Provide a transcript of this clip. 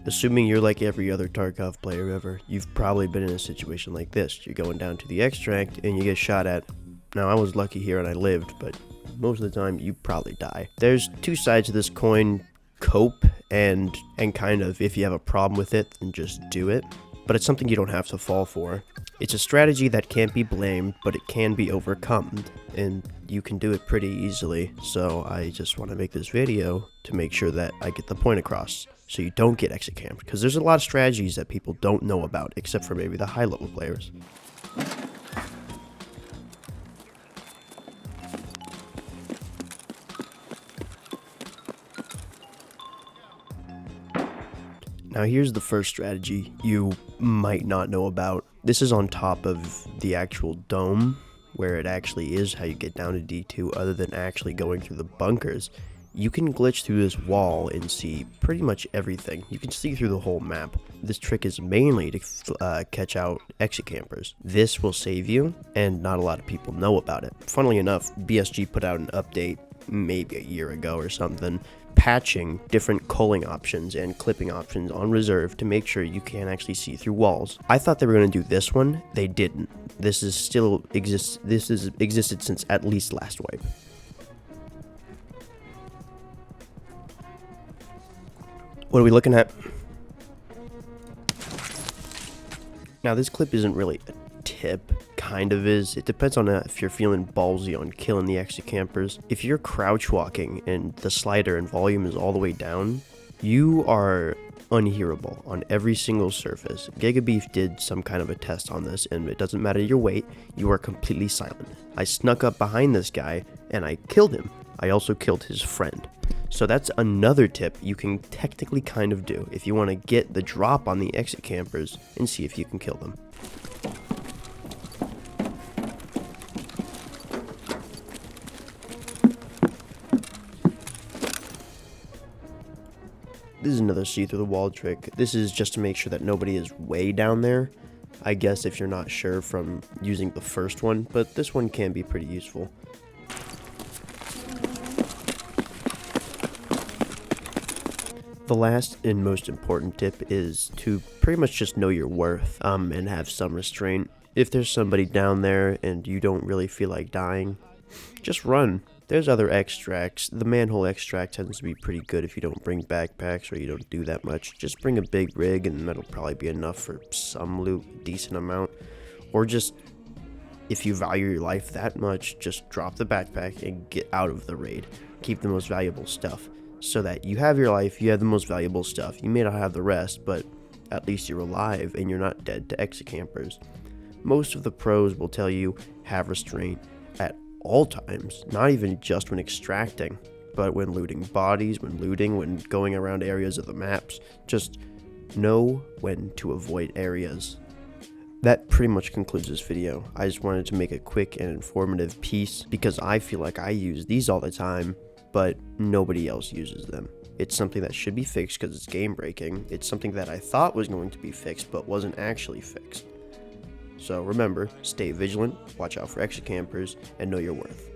Assuming you're like every other Tarkov player ever, you've probably been in a situation like this. You're going down to the extract and you get shot at. Now, I was lucky here and I lived, but most of the time you probably die. There's two sides to this coin: cope and kind of, if you have a problem with it, then just do it. But it's something you don't have to fall for. It's a strategy that can't be blamed, but it can be overcome, and you can do it pretty easily. So I just want to make this video to make sure that I get the point across, so you don't get exit camped, because there's a lot of strategies that people don't know about, except for maybe the high level players. Now here's the first strategy you might not know about. This is on top of the actual dome, where it actually is how you get down to D2 other than actually going through the bunkers. You can glitch through this wall and see pretty much everything. You can see through the whole map. This trick is mainly to catch out exit campers. This will save you, and not a lot of people know about it. Funnily enough, BSG put out an update maybe a year ago or something, patching different culling options and clipping options on reserve to make sure you can actually see through walls. I thought they were going to do this one. They didn't. This is still exists. This has existed since at least last wipe. What are we looking at? Now, this clip isn't really a tip, kind of is. It depends on if you're feeling ballsy on killing the exit campers. If you're crouch walking and the slider and volume is all the way down, you are unhearable on every single surface. Gigabeef did some kind of a test on this, and it doesn't matter your weight, you are completely silent. I snuck up behind this guy and I killed him. I also killed his friend. So that's another tip you can technically kind of do if you want to get the drop on the exit campers and see if you can kill them. This is another see through the wall trick. This is just to make sure that nobody is way down there. I guess if you're not sure from using the first one, but this one can be pretty useful. The last and most important tip is to pretty much just know your worth and have some restraint. If there's somebody down there and you don't really feel like dying, just run. There's other extracts. The manhole extract tends to be pretty good if you don't bring backpacks or you don't do that much. Just bring a big rig and that'll probably be enough for some loot, a decent amount. Or just, if you value your life that much, just drop the backpack and get out of the raid. Keep the most valuable stuff, so that you have your life, you have the most valuable stuff. You may not have the rest, but at least you're alive and you're not dead to exit campers. Most of the pros will tell you have restraint at all times, not even just when extracting, but when looting bodies, when looting, when going around areas of the maps. Just know when to avoid areas. That pretty much concludes this video. I just wanted to make a quick and informative piece because I feel like I use these all the time, but nobody else uses them. It's something that should be fixed because it's game breaking. It's something that I thought was going to be fixed but wasn't actually fixed. So remember, stay vigilant, watch out for exit campers, and know your worth.